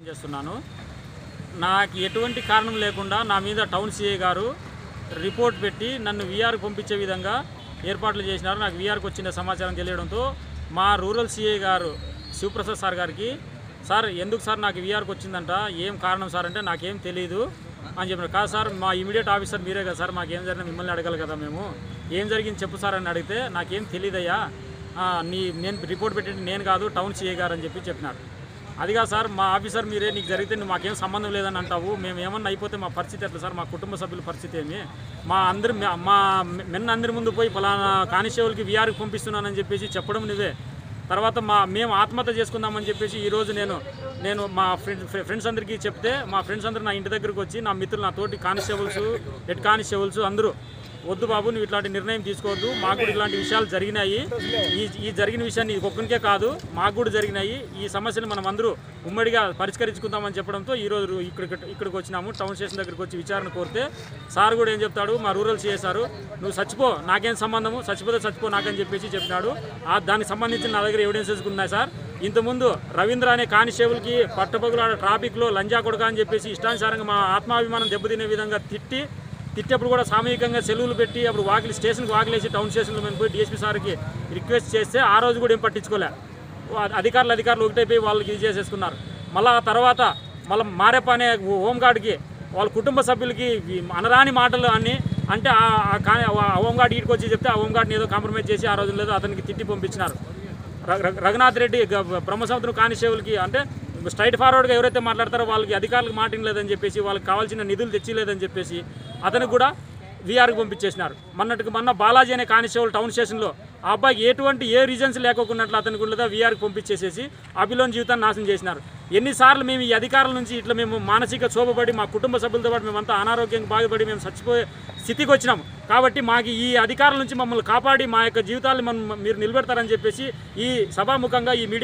చేస్తున్నాను. నాకు ఎటువంటి కారణం లేకుండా నా మీద టౌన్ సిఐ గారు రిపోర్ట్ పెట్టి నన్ను వీఆర్కి పంపించే విధంగా ఏర్పాట్లు చేసినారు. నాకు వీఆర్కి వచ్చిన సమాచారం తెలియడంతో మా రూరల్ సిఐ గారు శివప్రసాద్ సార్ గారికి, సార్ ఎందుకు సార్ నాకు వీఆర్కి వచ్చిందంట, ఏం కారణం సార్ అంటే నాకేం తెలియదు అని చెప్పినారు. కాదు సార్, మా ఇమీడియట్ ఆఫీసర్ మీరే కదా సార్, మాకేం జరిగినా మిమ్మల్ని అడగాలి కదా, మేము ఏం జరిగింది చెప్పు సార్ అని అడిగితే నాకేం తెలియదయ్యా, నేను రిపోర్ట్ పెట్టింది నేను కాదు టౌన్ సిఐ గారు అని చెప్పినారు. అదిగా సార్, మా ఆఫీసర్ మీరే, నీకు జరిగితే మాకేం సంబంధం లేదని అంటావు, మేము ఏమన్నా అయిపోతే మా పరిస్థితి ఎట్లా సార్, మా కుటుంబ సభ్యుల పరిస్థితి ఏమి, మా అందరి ముందు పోయి ఫలానా కానిస్టేబుల్కి వీఆర్కి పంపిస్తున్నానని చెప్పేసి చెప్పడం నువ్వే, తర్వాత మేము ఆత్మహత్య చేసుకుందామని చెప్పేసి ఈరోజు నేను మా ఫ్రెండ్స్ అందరికీ చెప్తే మా ఫ్రెండ్స్ అందరూ నా ఇంటి దగ్గరకు వచ్చి, నా మిత్రులు, నా తోటి కానిస్టేబుల్స్, హెడ్ కానిస్టేబుల్స్ అందరూ, వద్దు బాబు నువ్వు ఇట్లాంటి నిర్ణయం తీసుకోవద్దు, మాకు కూడా ఇలాంటి విషయాలు జరిగినాయి, ఈ జరిగిన విషయాన్ని ఒక్కరికే కాదు మాకు కూడా జరిగినాయి, ఈ సమస్యను మనం అందరూ ఉమ్మడిగా పరిష్కరించుకుందామని చెప్పడంతో ఈరోజు ఇక్కడికి వచ్చినాము. టౌన్ స్టేషన్ దగ్గరికి వచ్చి విచారణ కోరితే సార్ కూడా ఏం చెప్తాడు, మా రూరల్ సిఐ సారు, నువ్వు చచ్చిపో నాకేం సంబంధము, చచ్చిపో నాకని చెప్పేసి చెప్పినాడు. దానికి సంబంధించిన నా దగ్గర ఎవిడెన్సెస్ ఉన్నాయి సార్. ఇంతకుముందు రవీంద్ర అనే కానిస్టేబుల్కి పట్టపగుల ట్రాఫిక్లో లంజా కొడక అని చెప్పేసి ఇష్టానుసారంగా మా ఆత్మాభిమానం దెబ్బతినే విధంగా తిట్టేప్పుడు కూడా సామూహికంగా సెలవులు పెట్టి అప్పుడు స్టేషన్కి వాకిలేసి టౌన్ స్టేషన్లో మేము పోయి డిఎస్పీ సార్కి రిక్వెస్ట్ చేస్తే ఆ రోజు కూడా ఏం పట్టించుకోలే. అధికారులు ఒకటైపోయి వాళ్ళకి ఇది చేసేసుకున్నారు. మళ్ళీ ఆ తర్వాత మారెప్ప అనే హోంగార్డ్కి వాళ్ళ కుటుంబ సభ్యులకి అనరాని మాటలు అన్నీ అంటే ఆ హోంగార్డ్ ఇంటికి వచ్చి చెప్తే ఆ హోంగార్డ్ని ఏదో కాంప్రమైజ్ చేసి ఆ రోజు లేదో అతనికి తిట్టి పంపించినారు. రఘునాథ్ రెడ్డి బ్రహ్మసముద్రం కానిస్టేబుల్కి అంటే స్ట్రైట్ ఫార్వర్డ్గా ఎవరైతే మాట్లాడతారో వాళ్ళకి అధికారులకు మాట లేదని చెప్పేసి, వాళ్ళకి కావాల్సిన నిధులు తెచ్చిలేదని చెప్పేసి అతనికి కూడా వీఆర్కి పంపించేసినారు. మొన్న బాలాజీ అనే కానిస్టేబుల్ టౌన్ స్టేషన్లో ఆ అబ్బాయికి ఏ రీజన్స్ లేకోకున్నట్లు అతనికి కూడా వీఆర్కి పంపించేసేసి అభిలోని జీవితాన్ని నాశనం చేసినారు. ఎన్నిసార్లు మేము ఈ అధికారుల నుంచి ఇట్లా మేము మానసిక క్షోభపడి మా కుటుంబ సభ్యులతో పాటు మేమంతా అనారోగ్యంగా బాగుపడి మేము చచ్చిపోయే స్థితికి వచ్చినాము. కాబట్టి మాకు ఈ అధికారుల నుంచి మమ్మల్ని కాపాడి మా యొక్క జీవితాలను మీరు నిలబెడతారని చెప్పేసి ఈ సభాముఖంగా ఈ మీడియా